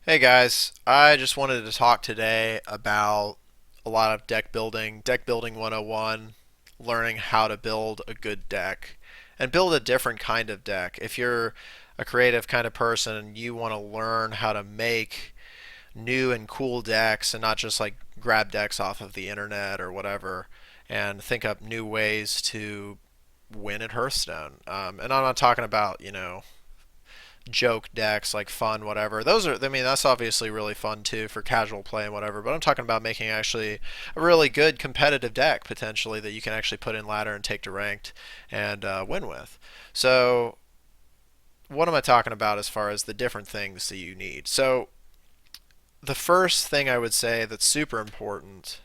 Hey guys, I just wanted to talk today about a lot of deck building 101, learning how to build a good deck and build a different kind of deck. If you're a creative kind of person and you want to learn how to make new and cool decks and not just like grab decks off of the internet or whatever and think up new ways to win at Hearthstone. And I'm not talking about, joke decks, like fun, whatever. Those are, I mean, that's obviously really fun too for casual play and whatever. But I'm talking about making actually a really good competitive deck potentially that you can actually put in ladder and take to ranked and win with. So, what am I talking about as far as the different things that you need? So, the first thing I would say that's super important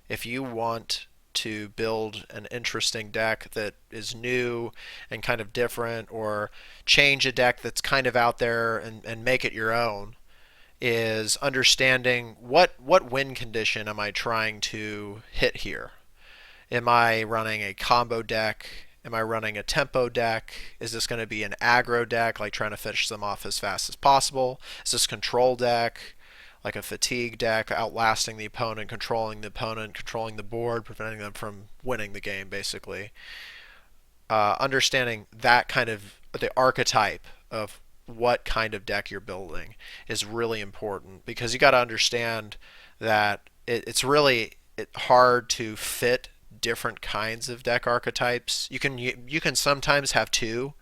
if you want to build an interesting deck that is new and kind of different, or change a deck that's kind of out there and make it your own, is understanding what win condition am I trying to hit here. Am I running a combo deck? Am I running a tempo deck? Is this going to be an aggro deck, like trying to finish them off as fast as possible? Is this control deck, like a fatigue deck, outlasting the opponent, controlling the board, preventing them from winning the game, basically? Understanding that kind of the archetype of what kind of deck you're building is really important because you got to understand that it's really hard to fit different kinds of deck archetypes. You can sometimes have two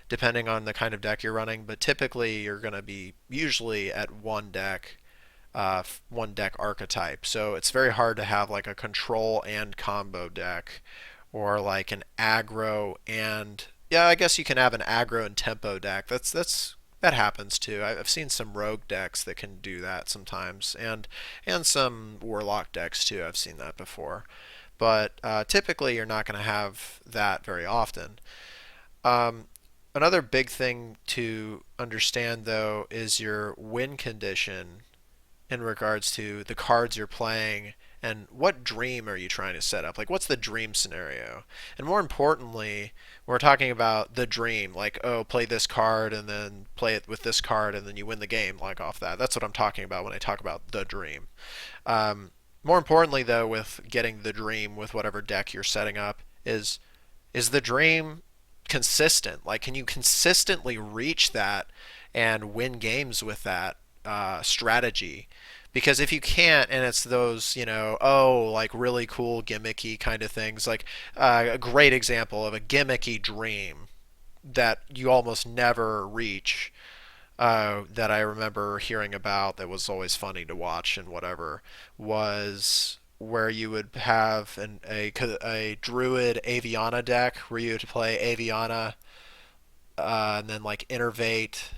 depending on the kind of deck you're running, but typically you're going to be usually at one deck archetype. So it's very hard to have like a control and combo deck, or like an aggro and, yeah, I guess you can have an aggro and tempo deck. That happens too. I've seen some rogue decks that can do that sometimes, and some warlock decks too. I've seen that before, but typically you're not going to have that very often. Um, Another big thing to understand though is your win condition in regards to the cards you're playing and what dream are you trying to set up? Like, what's the dream scenario? And more importantly, we're talking about the dream, like, oh, play this card and then play it with this card and then you win the game, like off that. That's what I'm talking about when I talk about the dream. More importantly, though, with getting the dream with whatever deck you're setting up, is the dream consistent? Like, can you consistently reach that and win games with that strategy? Because if you can't, and it's those, oh, like really cool gimmicky kind of things, like a great example of a gimmicky dream that you almost never reach, that I remember hearing about that was always funny to watch and whatever, was where you would have a druid Aviana deck where you would play Aviana, and then like innervate,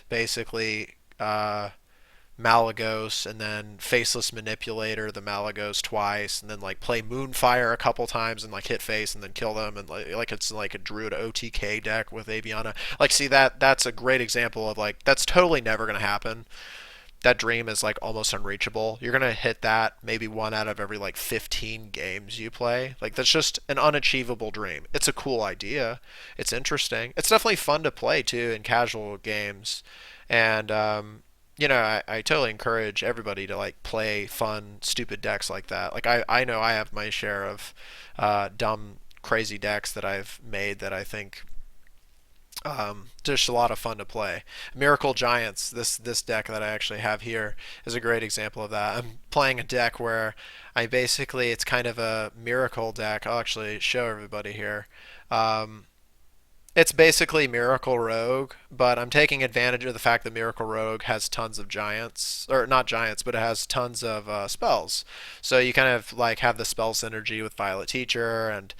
basically, Malagos, and then Faceless Manipulator, the Malagos twice, and then like play Moonfire a couple times and like hit face and then kill them, and like it's like a Druid OTK deck with Aviana. Like, see, that's a great example of like that's totally never gonna happen. That dream is like almost unreachable. You're gonna hit that maybe one out of every like 15 games you play. Like, that's just an unachievable dream. It's a cool idea. It's interesting. It's definitely fun to play too in casual games, and I totally encourage everybody to like play fun, stupid decks like that. Like, I know I have my share of dumb, crazy decks that I've made that I think just a lot of fun to play. Miracle Giants, this deck that I actually have here, is a great example of that. I'm playing a deck where it's kind of a miracle deck. I'll actually show everybody here. Um, it's basically Miracle Rogue, but I'm taking advantage of the fact that Miracle Rogue has tons of giants, or not giants, but it has tons of spells. So you kind of like have the spell synergy with Violet Teacher, and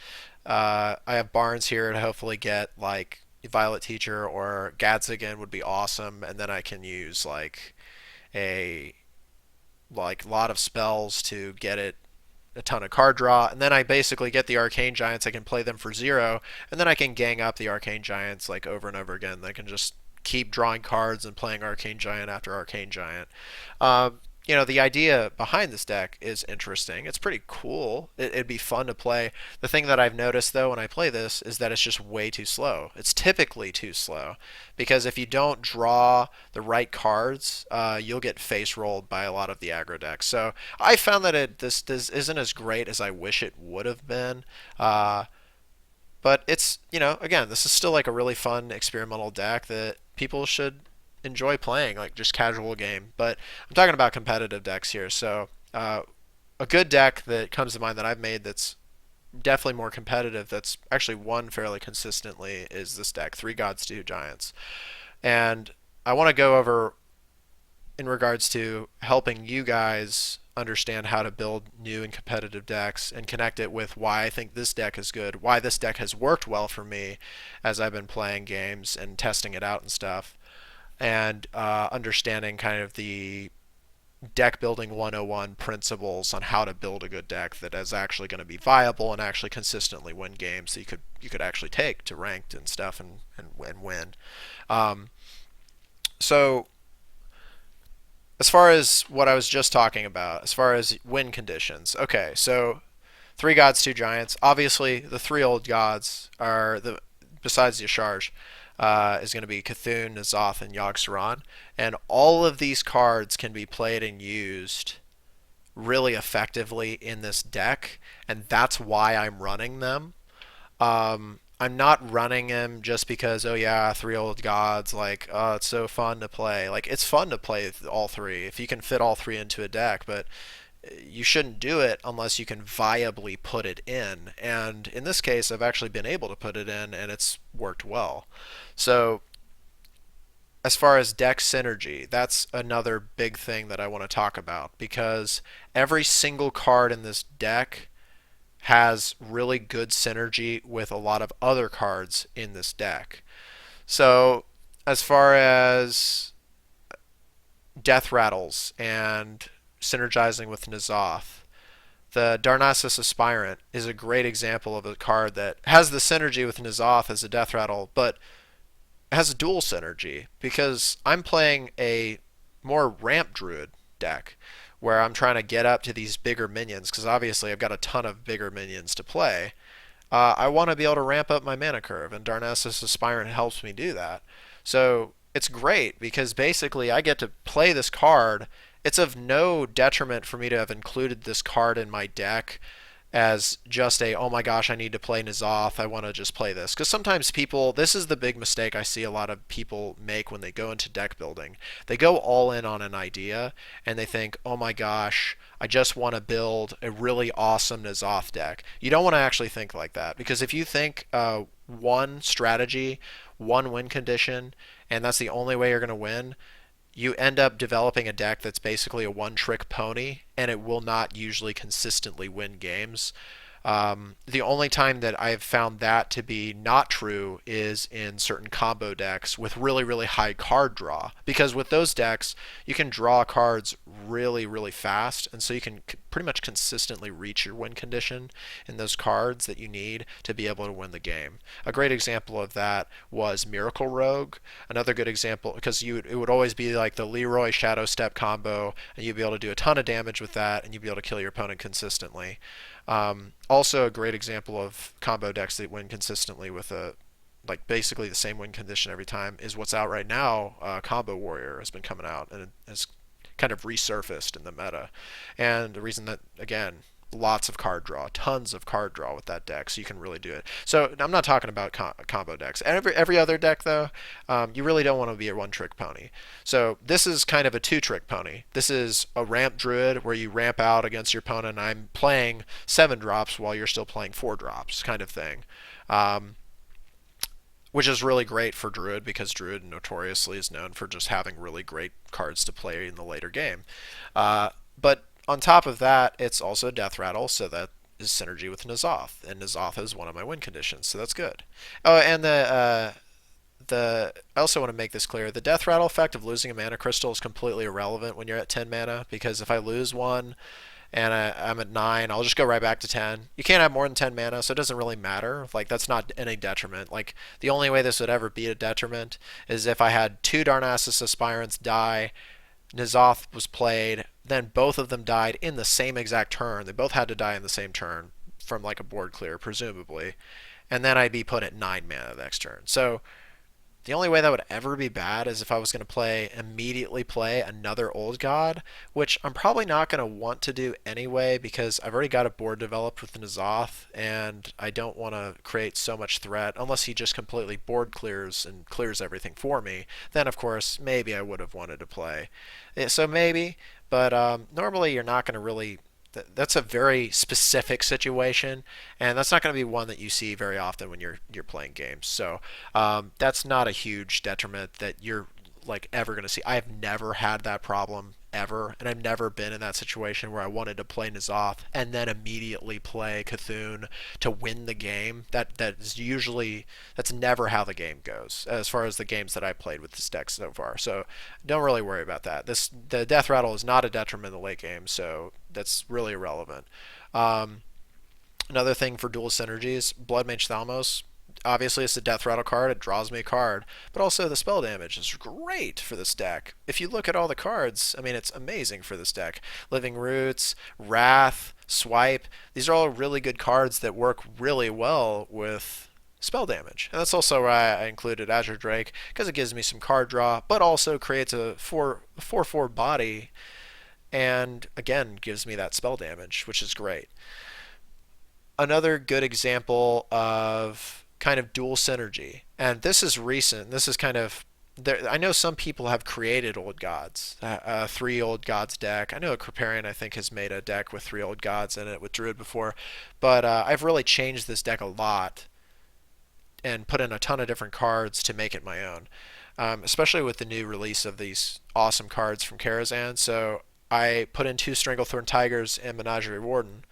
I have Barnes here to hopefully get like Violet Teacher, or Gadsden would be awesome, and then I can use a lot of spells to get it a ton of card draw, and then I basically get the Arcane Giants. I can play them for 0, and then I can gang up the Arcane Giants like over and over again. I can just keep drawing cards and playing Arcane Giant after Arcane Giant. the idea behind this deck is interesting. It's pretty cool. It'd be fun to play. The thing that I've noticed though when I play this is that it's just way too slow. It's typically too slow because if you don't draw the right cards, you'll get face rolled by a lot of the aggro decks. So I found that this isn't as great as I wish it would have been. But it's, again, this is still like a really fun experimental deck that people should enjoy playing, like just casual game. But I'm talking about competitive decks here. So a good deck that comes to mind that I've made that's definitely more competitive, that's actually won fairly consistently, is this deck, Three Gods, Two Giants. And I want to go over in regards to helping you guys understand how to build new and competitive decks and connect it with why I think this deck is good, why this deck has worked well for me as I've been playing games and testing it out and stuff, and understanding kind of the deck building 101 principles on how to build a good deck that is actually going to be viable and actually consistently win games that you could actually take to ranked and stuff and win. Um, so as far as what I was just talking about, as far as win conditions, okay, so Three Gods, Two Giants. Obviously, the three old gods are the besides Yasharj, is going to be Cthulhu, N'Zoth, and Yogg-Saron, and all of these cards can be played and used really effectively in this deck, and that's why I'm running them. I'm not running him just because, oh yeah, three old gods, like, oh, it's so fun to play. Like, it's fun to play all three if you can fit all three into a deck, but you shouldn't do it unless you can viably put it in. And in this case, I've actually been able to put it in, and it's worked well. So, as far as deck synergy, that's another big thing that I want to talk about because every single card in this deck has really good synergy with a lot of other cards in this deck. So, as far as Death Rattles and synergizing with N'Zoth, the Darnassus Aspirant is a great example of a card that has the synergy with N'Zoth as a Death Rattle, but has a dual synergy because I'm playing a more ramp druid deck where I'm trying to get up to these bigger minions because obviously I've got a ton of bigger minions to play. I want to be able to ramp up my mana curve, and Darnassus Aspirant helps me do that. So it's great because basically I get to play this card. It's of no detriment for me to have included this card in my deck as just a, oh my gosh, I need to play N'Zoth, I want to just play this. Because sometimes people, this is the big mistake I see a lot of people make when they go into deck building. They go all in on an idea and they think, oh my gosh, I just want to build a really awesome N'Zoth deck. You don't want to actually think like that because if you think one strategy, one win condition, and that's the only way you're going to win, you end up developing a deck that's basically a one-trick pony, and it will not usually consistently win games. The only time that I've found that to be not true is in certain combo decks with really, really high card draw. Because with those decks, you can draw cards really, really fast, and so you can pretty much consistently reach your win condition in those cards that you need to be able to win the game. A great example of that was Miracle Rogue. Another good example, because it would always be like the Leroy Shadow Step combo, and you'd be able to do a ton of damage with that, and you'd be able to kill your opponent consistently. Also, a great example of combo decks that win consistently with basically the same win condition every time is what's out right now. Combo Warrior has been coming out and it has kind of resurfaced in the meta. And the reason that, again, lots of card draw, tons of card draw with that deck, so you can really do it. So I'm not talking about combo decks. Every other deck, though, you really don't want to be a one-trick pony. So this is kind of a two-trick pony. This is a ramp druid where you ramp out against your opponent, and I'm playing 7 drops while you're still playing 4 drops kind of thing. Which is really great for Druid because Druid notoriously is known for just having really great cards to play in the later game. But on top of that, it's also Death Rattle, so that is synergy with N'Zoth, and N'Zoth is one of my win conditions, so that's good. Oh, and I also want to make this clear: the Death Rattle effect of losing a mana crystal is completely irrelevant when you're at 10 mana, because if I lose one and I'm at 9, I'll just go right back to 10. You can't have more than 10 mana, so it doesn't really matter. Like, that's not any detriment. Like, the only way this would ever be a detriment is if I had 2 Darnassus Aspirants die N'Zoth was played, then both of them died in the same exact turn. They both had to die in the same turn from like a board clear, presumably. And then I'd be put at 9 mana the next turn. So the only way that would ever be bad is if I was going to immediately play another Old God, which I'm probably not going to want to do anyway because I've already got a board developed with N'Zoth, and I don't want to create so much threat unless he just completely board clears and clears everything for me. Then, of course, maybe I would have wanted to play. So maybe, but normally you're not going to really. That's a very specific situation, and that's not going to be one that you see very often when you're playing games. So that's not a huge detriment that you're like ever going to see. I have never had that problem ever, and I've never been in that situation where I wanted to play N'Zoth and then immediately play Cthulhu to win the game. That's never how the game goes as far as the games that I played with this deck so far. So don't really worry about that. The death rattle is not a detriment in the late game, so that's really irrelevant. Um, Another thing for dual synergies, Blood Mage Thalmos. Obviously, it's a death rattle card. It draws me a card, but also the spell damage is great for this deck. If you look at all the cards, I mean, it's amazing for this deck. Living Roots, Wrath, Swipe. These are all really good cards that work really well with spell damage. And that's also why I included Azure Drake, because it gives me some card draw, but also creates a 4/4 body, and again gives me that spell damage, which is great. Another good example of kind of dual synergy, and this is recent. This is kind of I know some people have created old gods, three old gods deck. I know Kriparian, I think, has made a deck with three old gods in it with Druid before, but I've really changed this deck a lot and put in a ton of different cards to make it my own, especially with the new release of these awesome cards from Karazhan. So I put in two Stranglethorn Tigers and Menagerie Warden,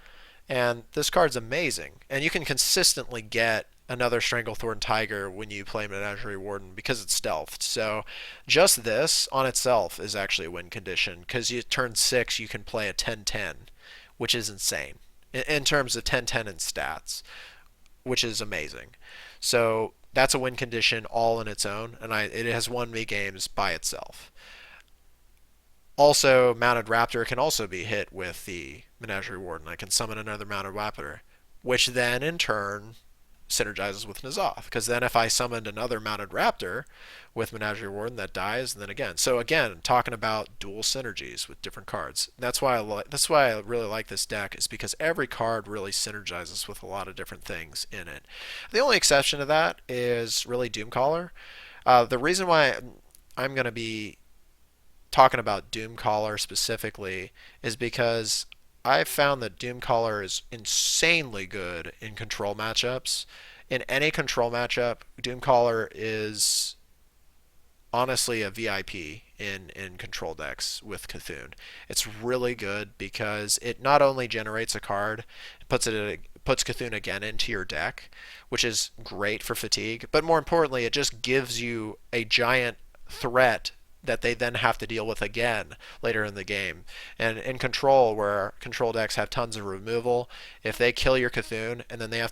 and this card's amazing. And you can consistently get another Stranglethorn Tiger when you play Menagerie Warden because it's stealthed. So just this on itself is actually a win condition because you turn 6 you can play a 10/10, which is insane in terms of 10/10 in stats, which is amazing. So that's a win condition all in its own, and it has won me games by itself. Also, Mounted Raptor can also be hit with the Menagerie Warden. I can summon another Mounted Raptor, which then in turn synergizes with N'Zoth. Because then if I summoned another Mounted Raptor with Menagerie Warden, that dies, and then again. So again, talking about dual synergies with different cards. That's why I really like this deck, is because every card really synergizes with a lot of different things in it. The only exception to that is really Doomcaller. The reason why I'm going to be talking about Doomcaller specifically is because I've found that Doomcaller is insanely good in control matchups. In any control matchup, Doomcaller is honestly a VIP in control decks with Cthulhu. It's really good because it not only generates a card, puts Cthulhu again into your deck, which is great for fatigue, but more importantly, it just gives you a giant threat that they then have to deal with again later in the game. And in control, where control decks have tons of removal, if they kill your Cthulhu and then they have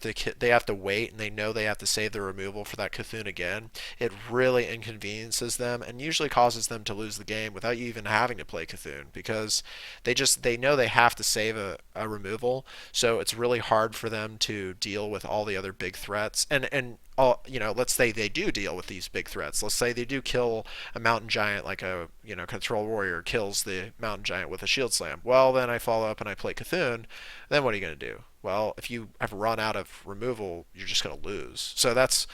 to wait and they know they have to save the removal for that Cthulhu again, it really inconveniences them and usually causes them to lose the game without you even having to play Cthulhu, because they know they have to save a removal, so it's really hard for them to deal with all the other big threats. And all, let's say they do deal with these big threats. Let's say they do kill a mountain giant, like a control warrior kills the mountain giant with a shield slam. Well, then I follow up and I play Cthulhu. Then what are you going to do? Well, if you have run out of removal, you're just going to lose. So that's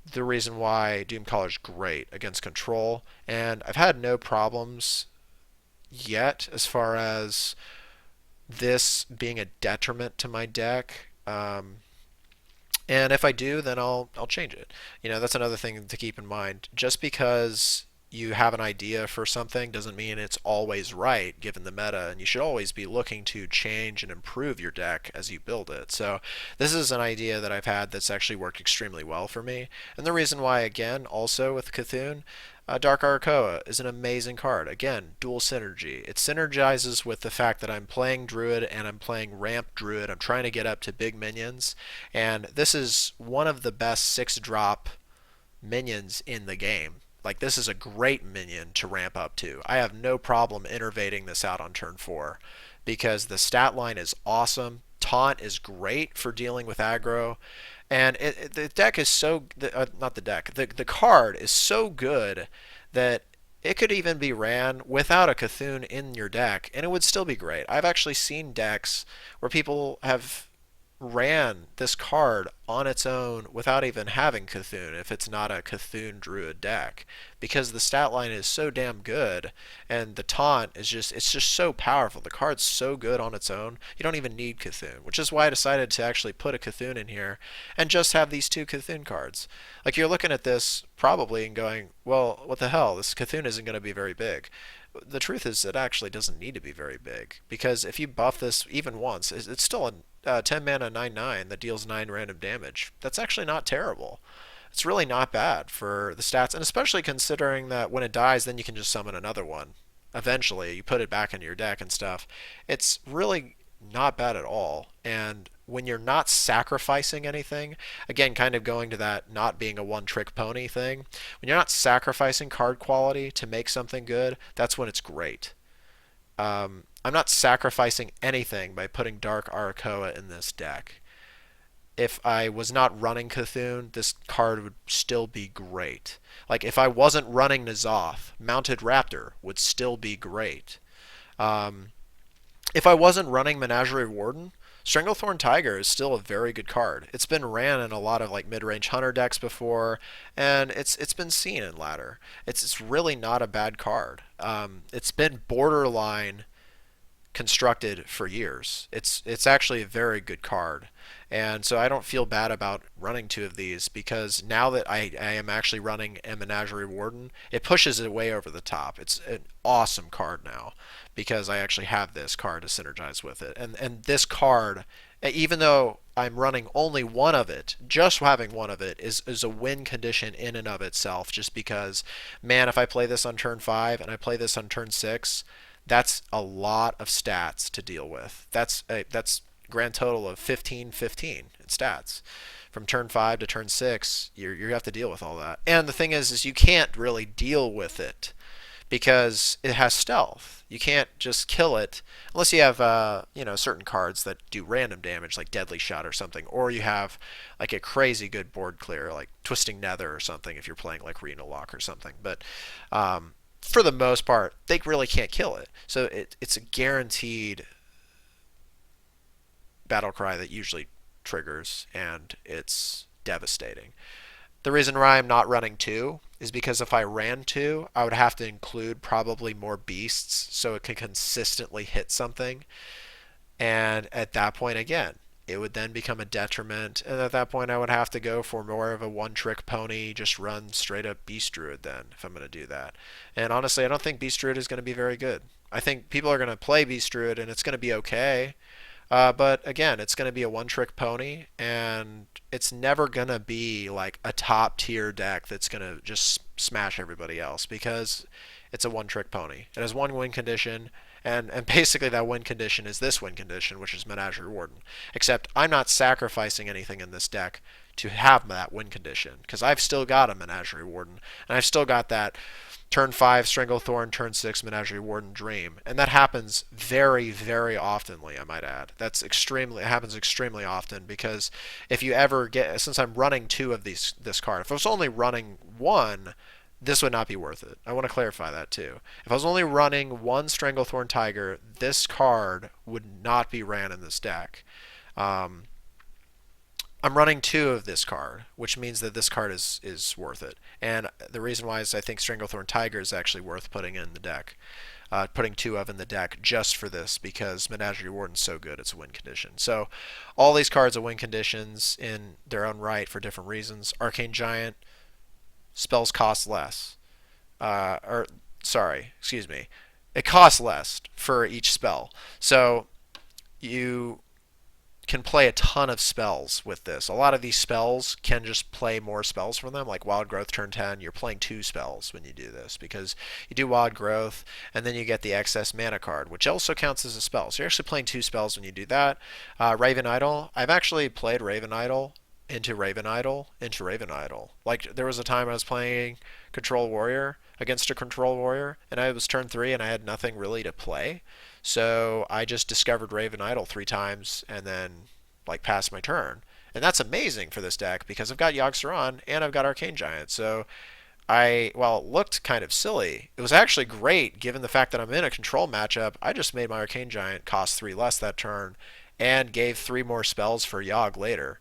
the reason why Doomcaller is great against control, and I've had no problems yet as far as this being a detriment to my deck. And if I do, then I'll change it. That's another thing to keep in mind. Just because you have an idea for something doesn't mean it's always right given the meta, and you should always be looking to change and improve your deck as you build it. So this is an idea that I've had that's actually worked extremely well for me, and the reason why, again, also with Cthulhu, Dark Arakoa is an amazing card. Again, dual synergy. It synergizes with the fact that I'm playing Druid and I'm playing Ramp Druid. I'm trying to get up to big minions, and this is one of the best 6-drop minions in the game. Like this is a great minion to ramp up to. I have no problem innervating this out on turn 4 because the stat line is awesome. Taunt is great for dealing with aggro, and the deck is not the deck. The card is so good that it could even be ran without a Cthulhu in your deck, and it would still be great. I've actually seen decks where people have ran this card on its own without even having Cthulhu if it's not a Cthulhu Druid deck because the stat line is so damn good and the taunt is just so powerful. The card's so good on its own. You don't even need Cthulhu, which is why I decided to actually put a Cthulhu in here and just have these two Cthulhu cards. Like you're looking at this probably and going, "Well, what the hell? This Cthulhu isn't going to be very big." The truth is it actually doesn't need to be very big because if you buff this even once, it's still a 10 mana 9/9 that deals 9 random damage. That's actually not terrible. It's really not bad for the stats, and especially considering that when it dies, then you can just summon another one. Eventually, you put it back into your deck and stuff. It's really not bad at all. And when you're not sacrificing anything, again, kind of going to that not being a one trick pony thing, when you're not sacrificing card quality to make something good, that's when it's great. I'm not sacrificing anything by putting Dark Arakoa in this deck. If I was not running Cthulhu, this card would still be great. Like if I wasn't running N'Zoth, Mounted Raptor would still be great. Um, if I wasn't running Menagerie Warden, Stranglethorn Tiger is still a very good card. It's been ran in a lot of like mid-range hunter decks before, and it's been seen in ladder. It's really not a bad card. It's been borderline constructed for years. It's actually a very good card. And so I don't feel bad about running two of these because now that I am actually running a Menagerie Warden, it pushes it way over the top. It's an awesome card now because I actually have this card to synergize with it. And this card, even though I'm running only one of it, just having one of it is a win condition in and of itself just because, man, if I play this on turn 5 and I play this on turn 6, that's a lot of stats to deal with. That's grand total of 15/15 in stats. From turn 5 to turn 6, you have to deal with all that. And the thing is you can't really deal with it because it has stealth. You can't just kill it unless you have certain cards that do random damage like Deadly Shot or something, or you have like a crazy good board clear like Twisting Nether or something if you're playing like Renal Lock or something. But for the most part, they really can't kill it. So it's a guaranteed battle cry that usually triggers, and it's devastating. The reason why I'm not running 2 is because if I ran 2, I would have to include probably more beasts so it could consistently hit something. And at that point, again, it would then become a detriment. And at that point, I would have to go for more of a one trick pony, just run straight up Beast Druid then, if I'm going to do that. And honestly, I don't think Beast Druid is going to be very good. I think people are going to play Beast Druid and it's going to be okay. But again, it's going to be a one trick pony, and it's never going to be like a top tier deck that's going to just smash everybody else because it's a one trick pony. It has one win condition, and basically that win condition is this win condition, which is Menagerie Warden. Except I'm not sacrificing anything in this deck to have that win condition because I've still got a Menagerie Warden, and I've still got that turn 5 Stranglethorn, turn 6 Menagerie Warden Dream, and that happens very, very oftenly. I might add, it happens extremely often because if you ever get, since I'm running 2 of this card, if I was only running 1, this would not be worth it. I want to clarify that too. If I was only running 1 Stranglethorn Tiger, this card would not be ran in this deck. I'm running 2 of this card, which means that this card is worth it. And the reason why is I think Stranglethorn Tiger is actually worth putting in the deck. Putting 2 of in the deck just for this because Menagerie Warden's so good it's a win condition. So all these cards are win conditions in their own right for different reasons. Arcane Giant, spells cost less. Excuse me. It costs less for each spell. So you can play a ton of spells with this. A lot of these spells can just play more spells from them, like Wild Growth turn 10. You're playing 2 spells when you do this because you do Wild Growth and then you get the excess mana card, which also counts as a spell. So you're actually playing 2 spells when you do that. Raven Idol. I've actually played Raven Idol Into Raven Idol? Into Raven Idol. Like, there was a time I was playing Control Warrior against a Control Warrior, and I was turn 3 and I had nothing really to play. So I just discovered Raven Idol 3 times and then, like, passed my turn. And that's amazing for this deck because I've got Yogg-Saron and I've got Arcane Giant. So while it looked kind of silly, it was actually great given the fact that I'm in a control matchup. I just made my Arcane Giant cost 3 less that turn and gave 3 more spells for Yogg later.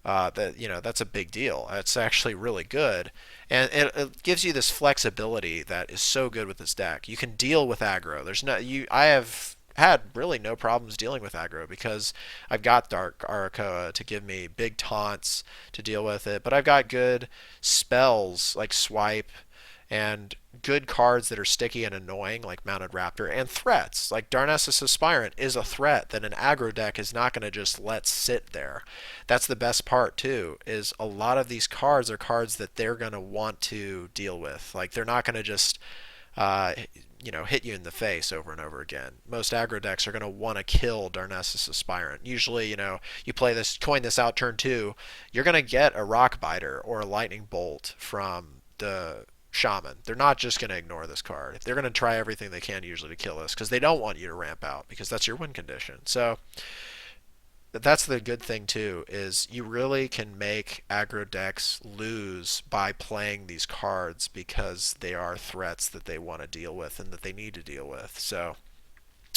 That's a big deal. It's actually really good, and it gives you this flexibility that is so good with this deck. You can deal with aggro. There's no you. I have had really no problems dealing with aggro because I've got Dark Arakoa to give me big taunts to deal with it, but I've got good spells like Swipe and good cards that are sticky and annoying like Mounted Raptor, and threats like Darnassus Aspirant is a threat that an aggro deck is not going to just let sit there. That's the best part too, is a lot of these cards are cards that they're going to want to deal with. Like, they're not going to just uh, hit you in the face over and over again. Most aggro decks are going to want to kill Darnassus Aspirant. Usually, you play this, coin this out turn 2, you're going to get a Rock Biter or a Lightning Bolt from the Shaman. They're not just going to ignore this card. They're going to try everything they can usually to kill this because they don't want you to ramp out because that's your win condition. So that's the good thing too, is you really can make aggro decks lose by playing these cards because they are threats that they want to deal with and that they need to deal with. So,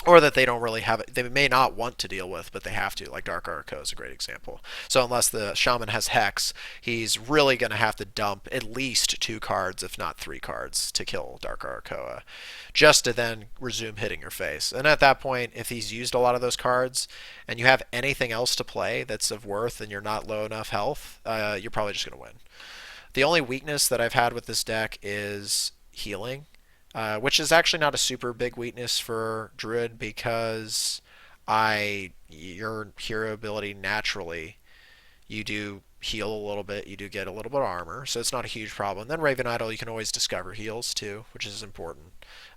or that they don't really have it, they may not want to deal with, but they have to. Like Dark Arco is a great example. So unless the Shaman has Hex, he's really going to have to dump at least 2 cards, if not 3 cards, to kill Dark Arakoa, just to then resume hitting your face. And at that point, if he's used a lot of those cards, and you have anything else to play that's of worth, and you're not low enough health, you're probably just going to win. The only weakness that I've had with this deck is healing, which is actually not a super big weakness for Druid because your hero ability naturally, you do heal a little bit, you do get a little bit of armor, so it's not a huge problem. Then Raven Idol, you can always discover heals too, which is important,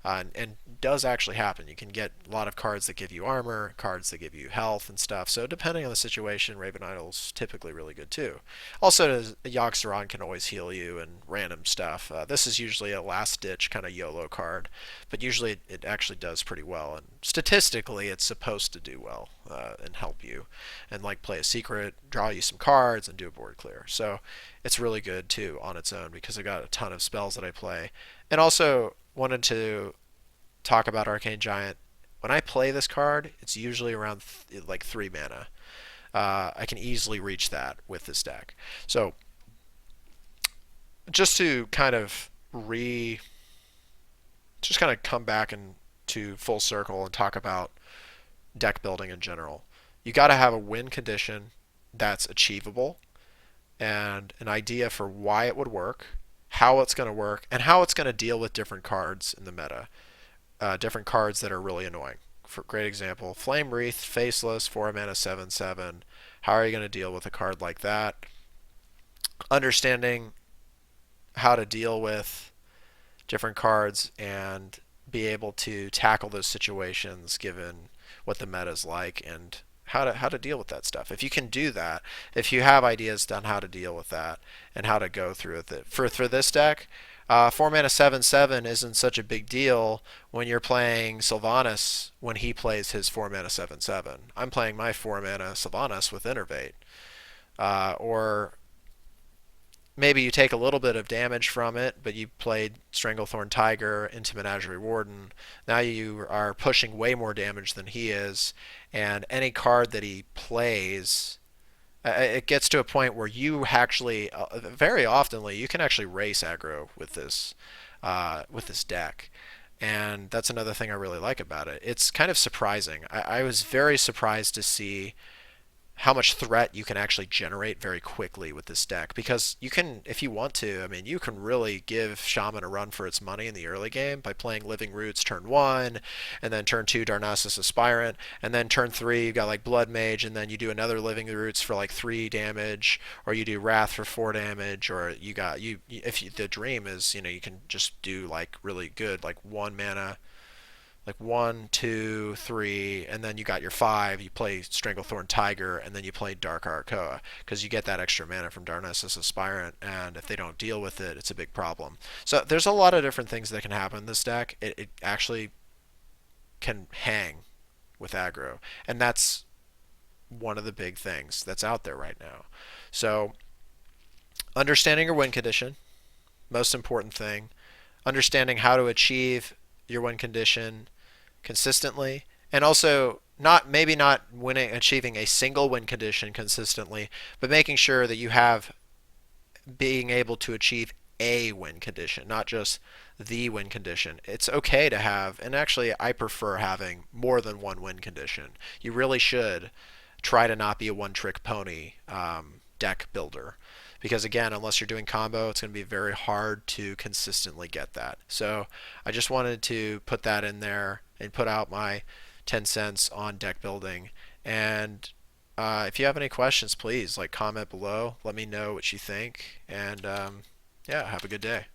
and does actually happen. You can get a lot of cards that give you armor, cards that give you health and stuff. So depending on the situation, Raven Idol's typically really good too. Also, Yogg-Saron can always heal you and random stuff. This is usually a last ditch kind of YOLO card, but usually it actually does pretty well, and statistically it's supposed to do well and help you, and like play a secret, draw you some cards, and do a board clear. So it's really good too on its own because I got a ton of spells that I play. And also wanted to talk about Arcane Giant. When I play this card, it's usually around like 3 mana. I can easily reach that with this deck. So just to kind of just kind of come back and to full circle and talk about deck building in general. You got to have a win condition that's achievable and an idea for why it would work, how it's going to work, and how it's going to deal with different cards in the meta. Different cards that are really annoying. For great example, Flame Wreath, Faceless, 4 mana, 7/7. How are you going to deal with a card like that? Understanding how to deal with different cards and be able to tackle those situations given what the meta is like and how to deal with that stuff. If you can do that, if you have ideas on how to deal with that and how to go through with it. For this deck, 4 mana 7/7 isn't such a big deal when you're playing Sylvanas when he plays his 4 mana 7/7. I'm playing my 4 mana Sylvanas with Innervate. Or maybe you take a little bit of damage from it, but you played Stranglethorn Tiger into Menagerie Warden. Now you are pushing way more damage than he is, and any card that he plays, it gets to a point where you actually, very oftenly, you can actually race aggro with this deck. And that's another thing I really like about it. It's kind of surprising. I was very surprised to see how much threat you can actually generate very quickly with this deck, because you can, if you want to, I mean, you can really give Shaman a run for its money in the early game by playing Living Roots turn 1, and then turn 2 Darnassus Aspirant, and then turn 3 you got like Blood Mage, and then you do another Living Roots for like 3 damage, or you do Wrath for 4 damage, or you got the dream is, you can just do like really good like 1 mana like 1, 2, 3, and then you got your 5. You play Stranglethorn Tiger, and then you play Dark Arakoa because you get that extra mana from Darnassus Aspirant, and if they don't deal with it, it's a big problem. So there's a lot of different things that can happen in this deck. It actually can hang with aggro, and that's one of the big things that's out there right now. So understanding your win condition, most important thing. Understanding how to achieve your win condition consistently, and also not winning achieving a single win condition consistently, but making sure that you have being able to achieve a win condition, not just the win condition. It's okay to have, and actually I prefer having more than one win condition. You really should try to not be a one-trick pony deck builder. Because again, unless you're doing combo, it's going to be very hard to consistently get that. So I just wanted to put that in there and put out my 10 cents on deck building. And if you have any questions, please like comment below. Let me know what you think. And yeah, have a good day.